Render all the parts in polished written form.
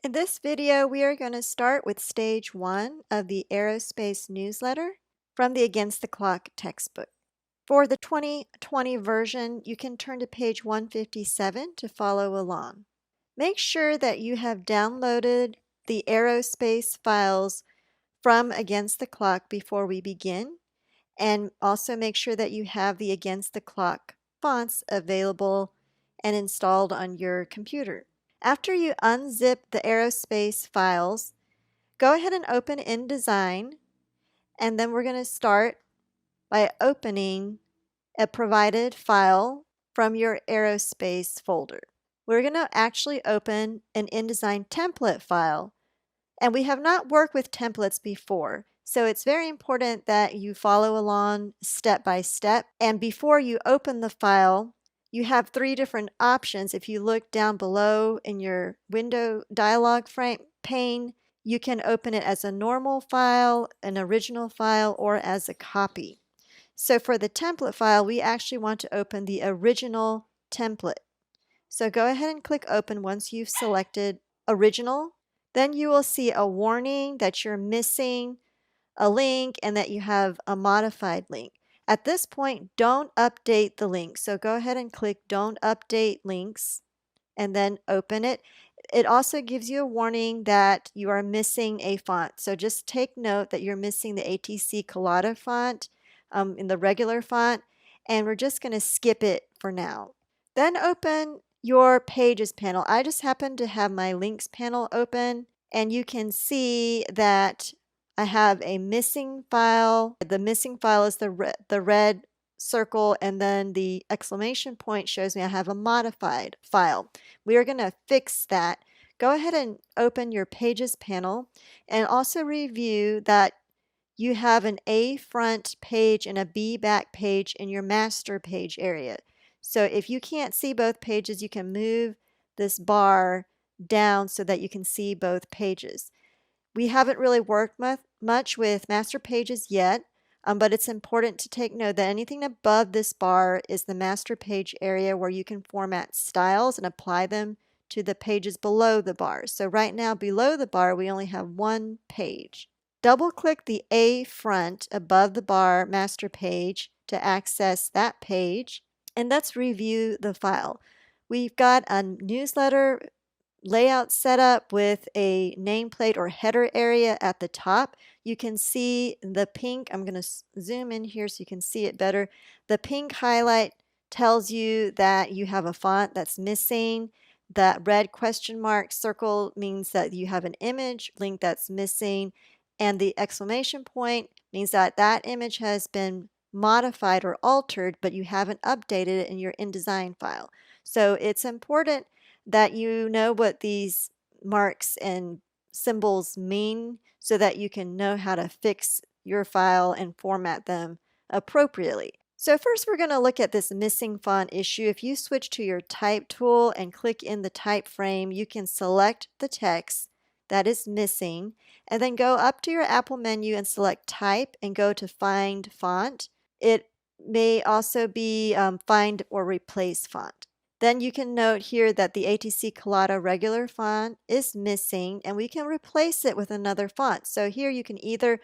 In this video, we are going to start with stage 1 of the aerospace newsletter from the Against the Clock textbook. For the 2020 version, you can turn to page 157 to follow along. Make sure that you have downloaded the aerospace files from Against the Clock before we begin, and also make sure that you have the Against the Clock fonts available and installed on your computer. After you unzip the aerospace files, go ahead and open InDesign, and then we're going to start by opening a provided file from your aerospace folder. We're going to actually open an InDesign template file, and we have not worked with templates before, so it's very important that you follow along step by step. And before you open the file, you have 3 different options. If you look down below in your window dialog pane, you can open it as a normal file, an original file, or as a copy. So for the template file, we actually want to open the original template. So go ahead and click open once you've selected original. Then you will see a warning that you're missing a link and that you have a modified link. At this point, don't update the link. So go ahead and click Don't Update Links and then open it. It also gives you a warning that you are missing a font. So just take note that you're missing the ATC Collada font in the regular font, and we're just going to skip it for now. Then open your Pages panel. I just happen to have my Links panel open, and you can see that I have a missing file. The missing file is the red circle, and then the exclamation point shows me I have a modified file. We are going to fix that. Go ahead and open your Pages panel and also review that you have an A front page and a B back page in your master page area. So if you can't see both pages, you can move this bar down so that you can see both pages. We haven't really worked much with master pages yet, but it's important to take note that anything above this bar is the master page area where you can format styles and apply them to the pages below the bar. So right now below the bar we only have one page. Double click the A front above the bar master page to access that page, and let's review the file. We've got a newsletter layout set up with a nameplate or header area at the top. You can see the pink. I'm going to zoom in here so you can see it better. The pink highlight tells you that you have a font that's missing. That red question mark circle means that you have an image link that's missing, and the exclamation point means that that image has been modified or altered, but you haven't updated it in your InDesign file. So it's important that you know what these marks and symbols mean so that you can know how to fix your file and format them appropriately. So first we're going to look at this missing font issue. If you switch to your type tool and click in the type frame, you can select the text that is missing and then go up to your Apple menu and select type and go to find font. It may also be find or replace font. Then you can note here that the ATC Collada regular font is missing and we can replace it with another font. So here you can either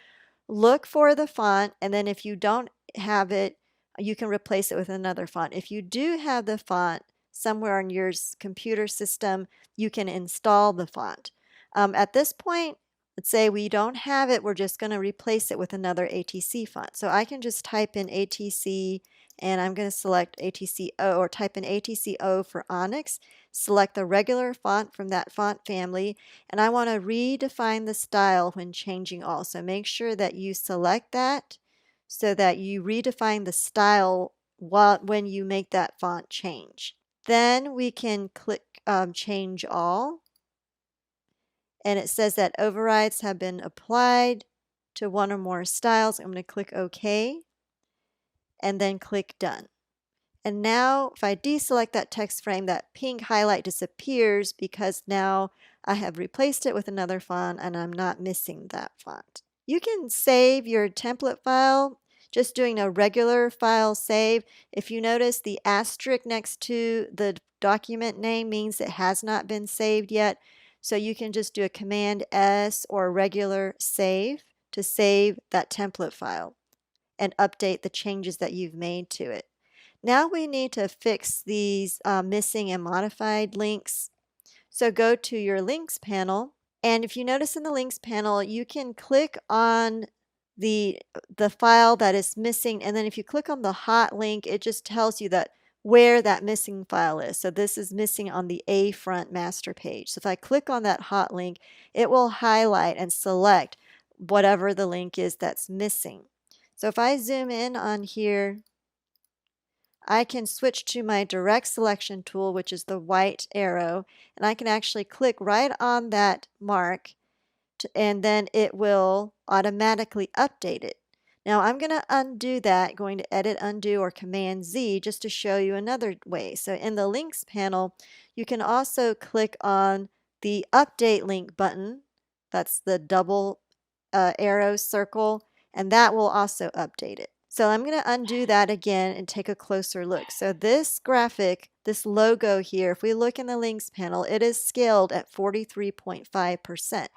look for the font, and then if you don't have it, you can replace it with another font. If you do have the font somewhere on your computer system, you can install the font. At this point, let's say we don't have it, we're just going to replace it with another ATC font. So I can just type in ATC and I'm going to select ATCO or type in ATCO for Onyx, select the regular font from that font family, and I want to redefine the style when changing all. So make sure that you select that so that you redefine the style when you make that font change. Then we can click change all, and it says that overrides have been applied to one or more styles. I'm going to click OK and then click done. And now if I deselect that text frame, that pink highlight disappears because now I have replaced it with another font and I'm not missing that font. You can save your template file just doing a regular file save. If you notice, the asterisk next to the document name means it has not been saved yet. So you can just do a Command S or a regular save to save that template file and update the changes that you've made to it. Now we need to fix these missing and modified links. So go to your links panel, and if you notice in the links panel, you can click on the file that is missing, and then if you click on the hot link, it just tells you that where that missing file is. So this is missing on the A front master page. So if I click on that hot link, it will highlight and select whatever the link is that's missing. So if I zoom in on here, I can switch to my direct selection tool, which is the white arrow, and I can actually click right on that mark and then it will automatically update it. Now I'm going to undo that, going to Edit, Undo, or Command Z just to show you another way. So in the Links panel, you can also click on the Update Link button. That's the double arrow circle, and that will also update it. So I'm going to undo that again and take a closer look. So this graphic, this logo here, if we look in the links panel, it is scaled at 43.5%.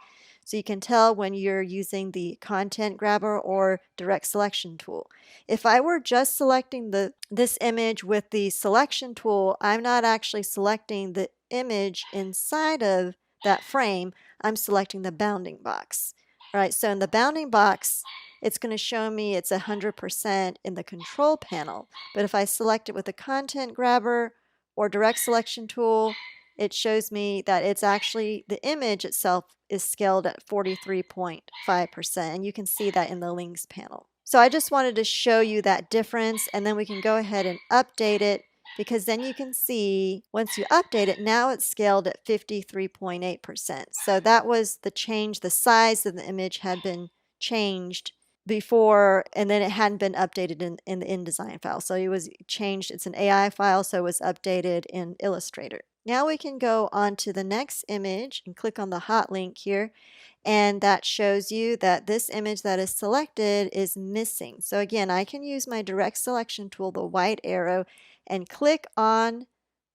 So you can tell when you're using the content grabber or direct selection tool. If I were just selecting this image with the selection tool, I'm not actually selecting the image inside of that frame. I'm selecting the bounding box. All right, so in the bounding box, it's going to show me it's 100% in the control panel. But if I select it with the content grabber or direct selection tool, it shows me that it's actually, the image itself is scaled at 43.5%, and you can see that in the links panel. So I just wanted to show you that difference, and then we can go ahead and update it, because then you can see once you update it, now it's scaled at 53.8%. So that was the change. The size of the image had been changed before, and then it hadn't been updated in the InDesign file. So it was changed. It's an AI file, so it was updated in Illustrator. Now we can go on to the next image and click on the hot link here, and that shows you that this image that is selected is missing. So again, I can use my direct selection tool, the white arrow, and click on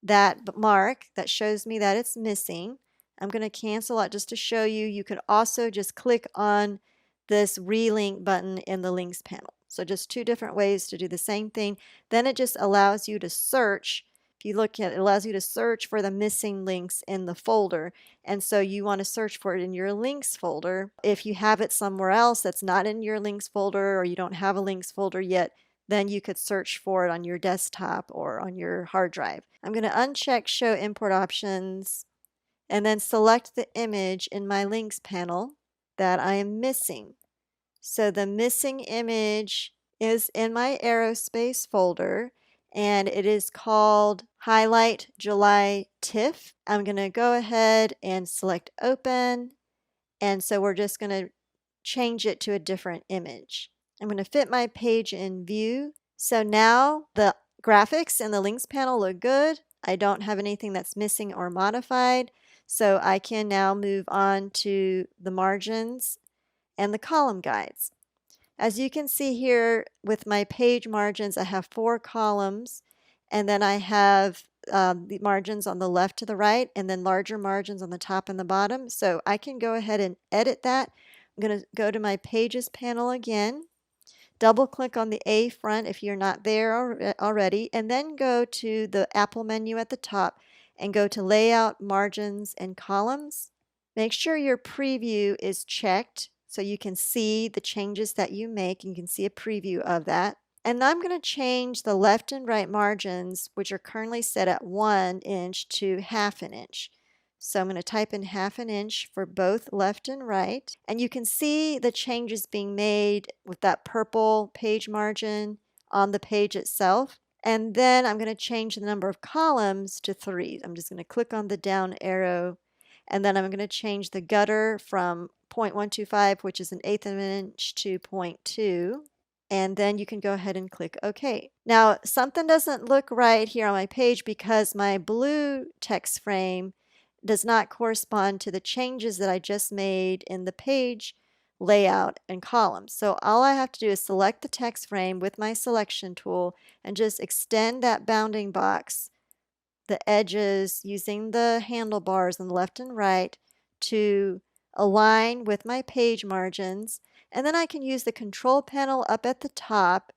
that mark that shows me that it's missing. I'm going to cancel out just to show you. You could also just click on this relink button in the links panel. So just two different ways to do the same thing. Then it just allows you to search. If you look at it, it allows you to search for the missing links in the folder. And so you want to search for it in your links folder. If you have it somewhere else that's not in your links folder, or you don't have a links folder yet, then you could search for it on your desktop or on your hard drive. I'm going to uncheck Show Import Options and then select the image in my links panel that I am missing. So the missing image is in my aerospace folder, and it is called Highlight July TIFF. I'm going to go ahead and select Open, and so we're just going to change it to a different image. I'm going to fit my page in view. So now the graphics in the links panel look good. I don't have anything that's missing or modified. So I can now move on to the margins and the column guides. As you can see here with my page margins, I have 4 columns, and then I have the margins on the left to the right, and then larger margins on the top and the bottom. So I can go ahead and edit that. I'm going to go to my Pages panel again, double click on the A front if you're not there already, and then go to the Apple menu at the top and go to Layout, Margins, and Columns. Make sure your preview is checked so you can see the changes that you make, and you can see a preview of that. And I'm going to change the left and right margins, which are currently set at 1 inch, to 1/2 an inch. So I'm going to type in 1/2 an inch for both left and right. And you can see the changes being made with that purple page margin on the page itself. And then I'm going to change the number of columns to 3. I'm just going to click on the down arrow, and then I'm going to change the gutter from 0.125, which is 1/8 of an inch, to 0.2. And then you can go ahead and click OK. Now, something doesn't look right here on my page because my blue text frame does not correspond to the changes that I just made in the page layout and columns. So all I have to do is select the text frame with my selection tool and just extend that bounding box, the edges, using the handlebars on the left and right, to align with my page margins, and then I can use the control panel up at the top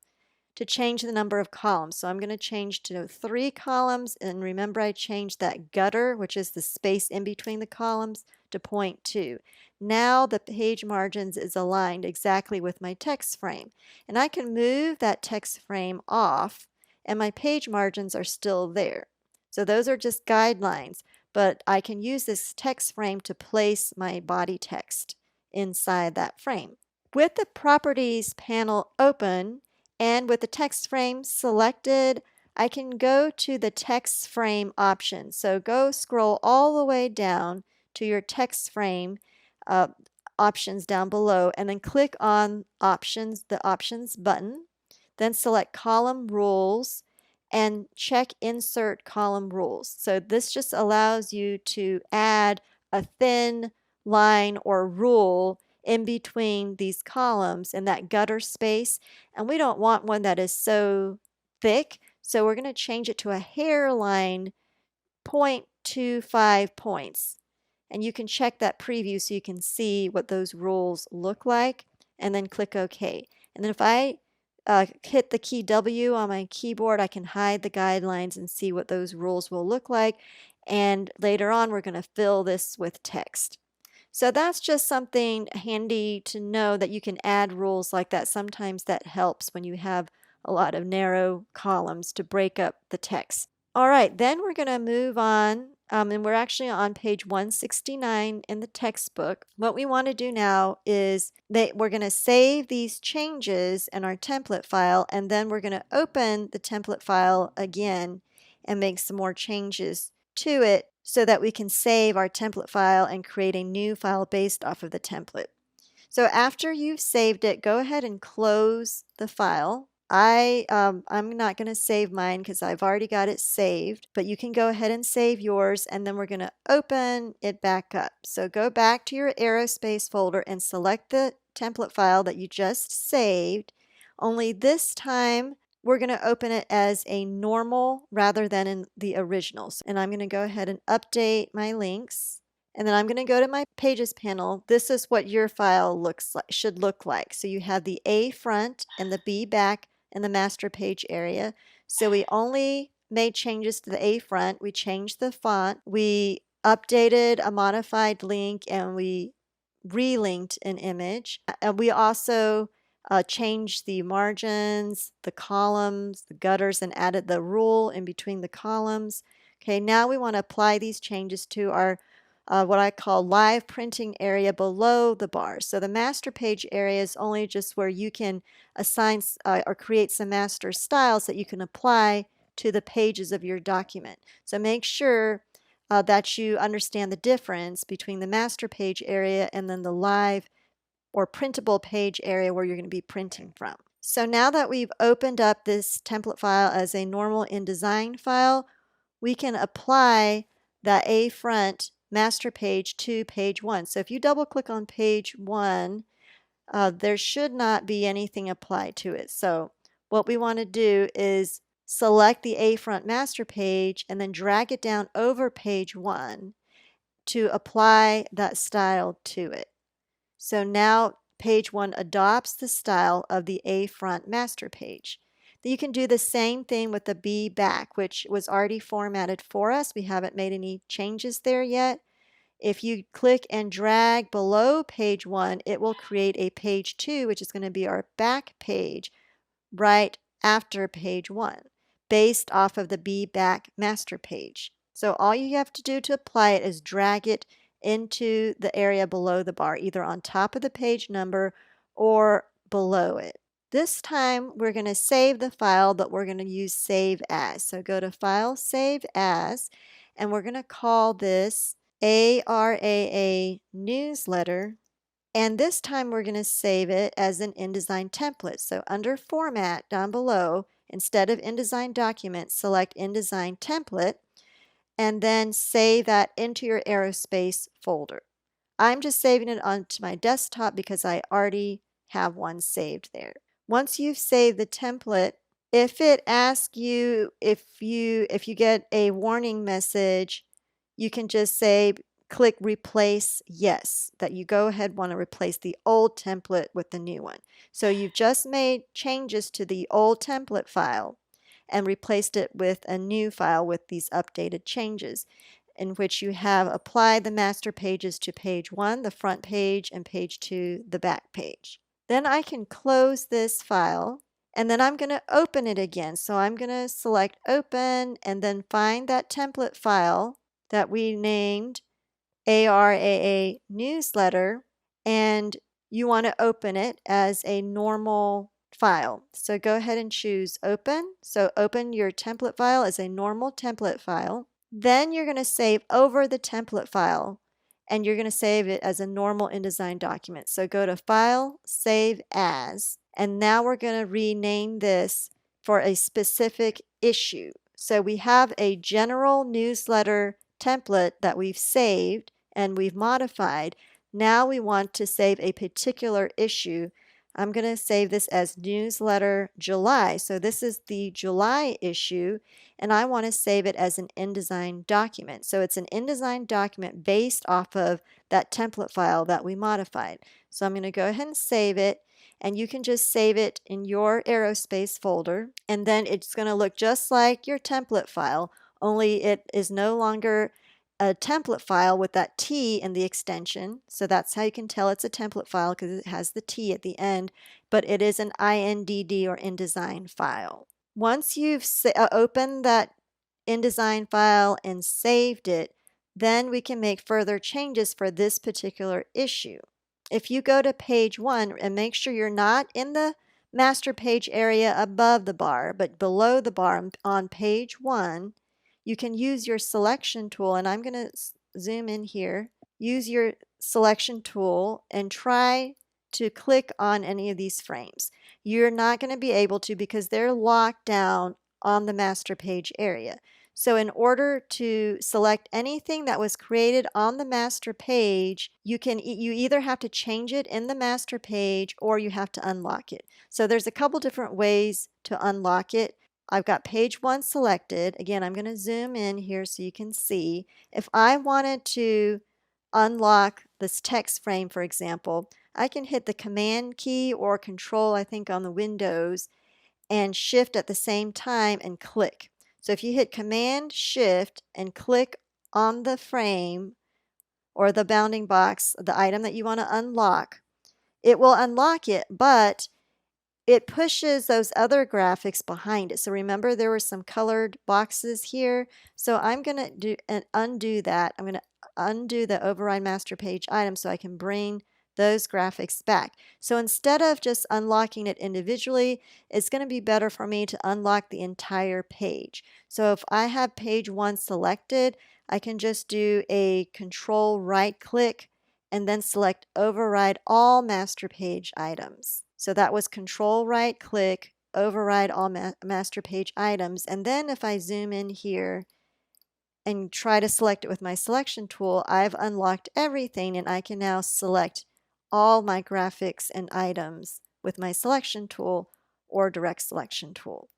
to change the number of columns. So I'm going to change to 3 columns, and remember I changed that gutter, which is the space in between the columns, to 0.2. Now the page margins is aligned exactly with my text frame, and I can move that text frame off and my page margins are still there. So those are just guidelines, but I can use this text frame to place my body text inside that frame. With the Properties panel open, and with the text frame selected, I can go to the text frame option. So go scroll all the way down to your text frame options down below, and then click on options, the options button. Then select column rules and check insert column rules. So this just allows you to add a thin line or rule in between these columns in that gutter space, and we don't want one that is so thick, so we're going to change it to a hairline 0.25 points, and you can check that preview so you can see what those rules look like, and then click OK. And then if I hit the key W on my keyboard, I can hide the guidelines and see what those rules will look like, and later on we're going to fill this with text. So that's just something handy to know, that you can add rules like that. Sometimes that helps when you have a lot of narrow columns to break up the text. All right, then we're going to move on, and we're actually on page 169 in the textbook. What we want to do now is we're going to save these changes in our template file, and then we're going to open the template file again and make some more changes to it so that we can save our template file and create a new file based off of the template. So after you've saved it, go ahead and close the file. I'm not going to save mine because I've already got it saved, but you can go ahead and save yours, and then we're going to open it back up. So go back to your aerospace folder and select the template file that you just saved, only this time we're going to open it as a normal rather than in the originals. And I'm going to go ahead and update my links. And then I'm going to go to my Pages panel. This is what your file should look like. So you have the A front and the B back in the master page area. So we only made changes to the A front. We changed the font. We updated a modified link, and we relinked an image. And we also changed the margins, the columns, the gutters, and added the rule in between the columns. Okay, now we want to apply these changes to our what I call live printing area below the bars. So the master page area is only just where you can assign or create some master styles that you can apply to the pages of your document. So make sure that you understand the difference between the master page area and then the live or printable page area where you're going to be printing from. So now that we've opened up this template file as a normal InDesign file, we can apply that A front master page to page 1. So if you double click on page 1, there should not be anything applied to it. So what we want to do is select the A front master page and then drag it down over page 1 to apply that style to it. So now page 1 adopts the style of the A front master page. You can do the same thing with the B back, which was already formatted for us. We haven't made any changes there yet. If you click and drag below page 1, it will create a page 2, which is going to be our back page right after page 1, based off of the B back master page. So all you have to do to apply it is drag it into the area below the bar, either on top of the page number or below it. This time we're going to save the file, but we're going to use Save As. So go to File, Save As, and we're going to call this ARAA Newsletter. And this time we're going to save it as an InDesign template. So under Format down below, instead of InDesign Document, select InDesign Template, and then save that into your aerospace folder. I'm just saving it onto my desktop because I already have one saved there. Once you've saved the template, if it asks you if you get a warning message, you can just say click replace yes, that you go ahead want to replace the old template with the new one. So you've just made changes to the old template file and replaced it with a new file with these updated changes, in which you have applied the master pages to page 1, the front page, and page 2, the back page. Then I can close this file, and then I'm going to open it again. So I'm going to select open and then find that template file that we named ARAA newsletter, and you want to open it as a normal file. So go ahead and choose open. So open your template file as a normal template file. Then you're going to save over the template file, and you're going to save it as a normal InDesign document. So go to File, Save As, and now we're going to rename this for a specific issue. So we have a general newsletter template that we've saved and we've modified. Now we want to save a particular issue. I'm going to save this as Newsletter July. So this is the July issue, and I want to save it as an InDesign document. So it's an InDesign document based off of that template file that we modified. So I'm going to go ahead and save it, and you can just save it in your aerospace folder, and then it's going to look just like your template file, only it is no longer a template file with that T in the extension. So that's how you can tell it's a template file, because it has the T at the end, but it is an INDD or InDesign file. Once you've opened that InDesign file and saved it, then we can make further changes for this particular issue. If you go to page 1 and make sure you're not in the master page area above the bar, but below the bar on page 1, you can use your selection tool, and I'm going to zoom in here. Use your selection tool and try to click on any of these frames. You're not going to be able to, because they're locked down on the master page area. So in order to select anything that was created on the master page, you either have to change it in the master page or you have to unlock it. So there's a couple different ways to unlock it. I've got page 1 selected. Again, I'm going to zoom in here so you can see. If I wanted to unlock this text frame, for example, I can hit the Command key or Control, I think, on the Windows, and Shift at the same time and click. So if you hit Command Shift and click on the frame or the bounding box, the item that you want to unlock, it will unlock it, but it pushes those other graphics behind it. So remember, there were some colored boxes here. So I'm going to undo that. I'm going to undo the override master page item so I can bring those graphics back. So instead of just unlocking it individually, it's going to be better for me to unlock the entire page. So if I have page 1 selected, I can just do a Control right click and then select override all master page items. So that was Control right click, override all master page items. And then if I zoom in here and try to select it with my selection tool, I've unlocked everything, and I can now select all my graphics and items with my selection tool or direct selection tool.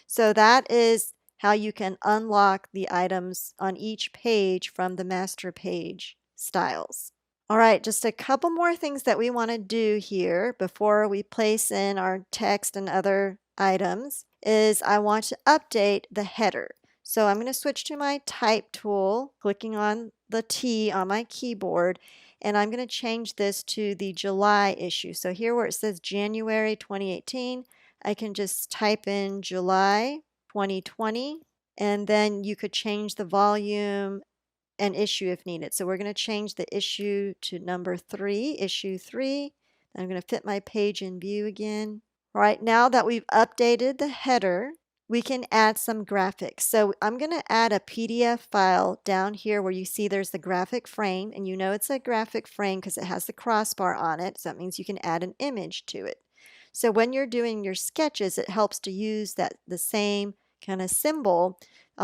So that is how you can unlock the items on each page from the master page styles. All right, just a couple more things that we want to do here before we place in our text and other items is I want to update the header. So I'm going to switch to my type tool, clicking on the T on my keyboard, and I'm going to change this to the July issue. So here where it says January 2018, I can just type in July 2020, and then you could change the volume and issue if needed. So we're going to change the issue to number 3, issue 3. I'm going to fit my page in view again. All right, now that we've updated the header, we can add some graphics. So I'm going to add a PDF file down here where you see there's the graphic frame, and you know it's a graphic frame because it has the crossbar on it. So that means you can add an image to it. So when you're doing your sketches, it helps to use the same kind of symbol.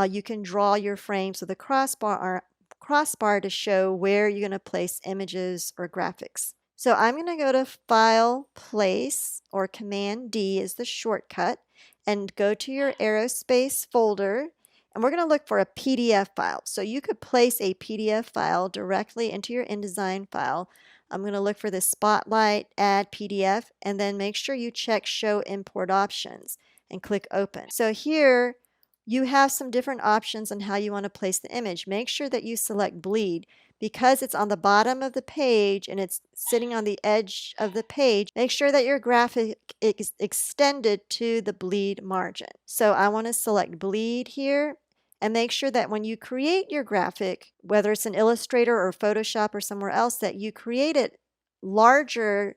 You can draw your frames with a crossbar to show where you're going to place images or graphics. So I'm going to go to File, Place, or Command D is the shortcut, and go to your aerospace folder and we're going to look for a PDF file. So you could place a PDF file directly into your InDesign file. I'm going to look for the Spotlight, Add PDF, and then make sure you check Show Import Options and click Open. So here you have some different options on how you want to place the image. Make sure that you select Bleed. Because it's on the bottom of the page and it's sitting on the edge of the page, make sure that your graphic is extended to the bleed margin. So I want to select bleed here and make sure that when you create your graphic, whether it's in Illustrator or Photoshop or somewhere else, that you create it larger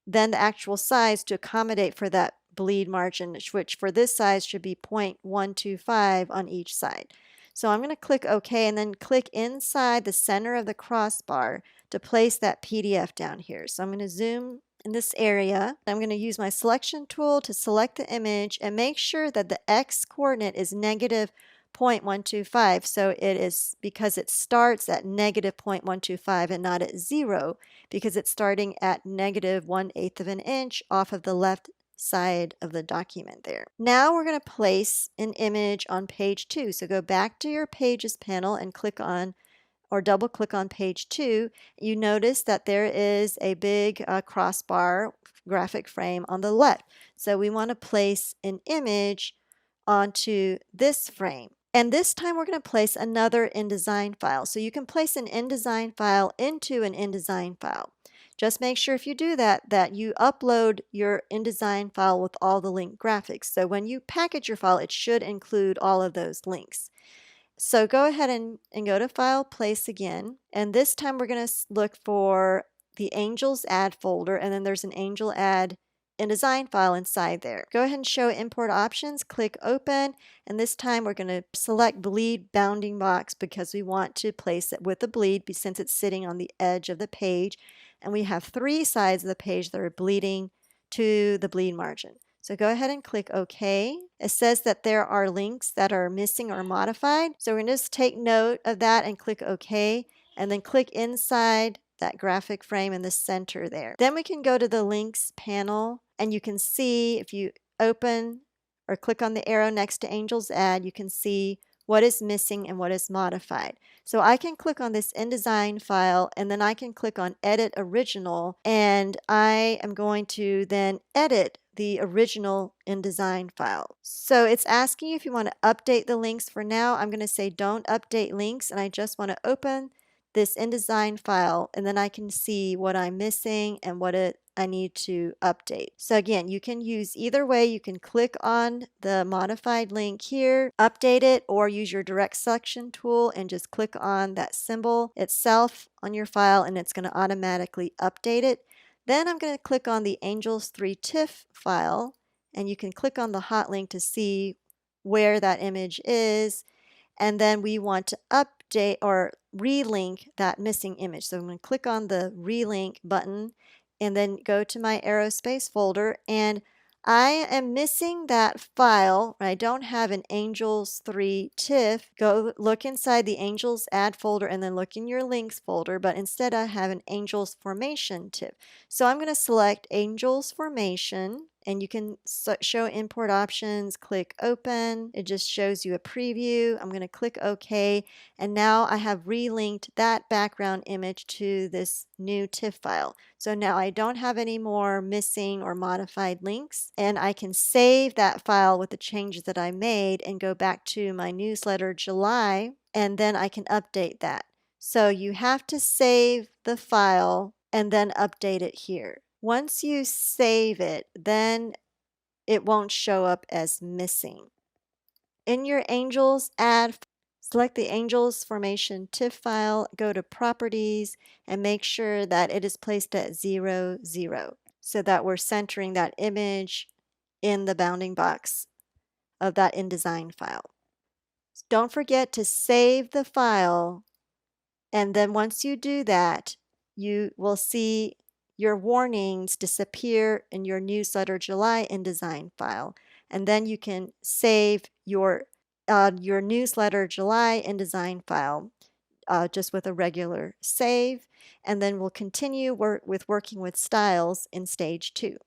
than the actual size to accommodate for that bleed margin, which for this size should be 0.125 on each side. So I'm going to click OK and then click inside the center of the crossbar to place that PDF down here. So I'm going to zoom in this area. I'm going to use my selection tool to select the image and make sure that the X coordinate is negative 0.125. So it is because it starts at negative 0.125 and not at 0 because it's starting at negative 1/8 of an inch off of the left side of the document there. Now we're going to place an image on page 2. So go back to your Pages panel and click on or double click on page 2. You notice that there is a big crossbar graphic frame on the left. So we want to place an image onto this frame. And this time we're going to place another InDesign file. So you can place an InDesign file into an InDesign file. Just make sure if you do that, that you upload your InDesign file with all the linked graphics. So when you package your file, it should include all of those links. So go ahead and go to File, Place again. And this time we're going to look for the Angels Add folder, and then there's an Angel Add InDesign file inside there. Go ahead and show Import Options, click Open, and this time we're going to select Bleed Bounding Box because we want to place it with the bleed since it's sitting on the edge of the page. And we have 3 sides of the page that are bleeding to the bleed margin. So go ahead and click OK. It says that there are links that are missing or modified. So we're going to just take note of that and click OK, and then click inside that graphic frame in the center there. Then we can go to the links panel, and you can see if you open or click on the arrow next to Angels Add, you can see what is missing and what is modified. So I can click on this InDesign file and then I can click on Edit Original, and I am going to then edit the original InDesign file. So it's asking you if you want to update the links. For now, I'm going to say don't update links, and I just want to open this InDesign file, and then I can see what I'm missing and what I need to update. So again, you can use either way. You can click on the modified link here, update it, or use your direct selection tool and just click on that symbol itself on your file, and it's going to automatically update it. Then I'm going to click on the Angels 3 TIFF file, and you can click on the hot link to see where that image is. And then we want to update or relink that missing image. So I'm going to click on the relink button and then go to my aerospace folder, and I am missing that file. I don't have an Angels 3 TIFF. Go look inside the Angels Add folder and then look in your links folder, but instead I have an Angels Formation TIFF. So I'm going to select Angels Formation, and you can show Import Options, click Open. It just shows you a preview. I'm going to click OK, and now I have relinked that background image to this new TIFF file. So now I don't have any more missing or modified links, and I can save that file with the changes that I made and go back to my newsletter July, and then I can update that. So you have to save the file and then update it here. Once you save it, then it won't show up as missing. In your Angels Add, select the Angels Formation TIFF file, go to Properties, and make sure that it is placed at 0, 0, so that we're centering that image in the bounding box of that InDesign file. Don't forget to save the file, and then once you do that, you will see your warnings disappear in your newsletter July InDesign file, and then you can save your newsletter July InDesign file just with a regular save, and then we'll continue with working with styles in stage 2.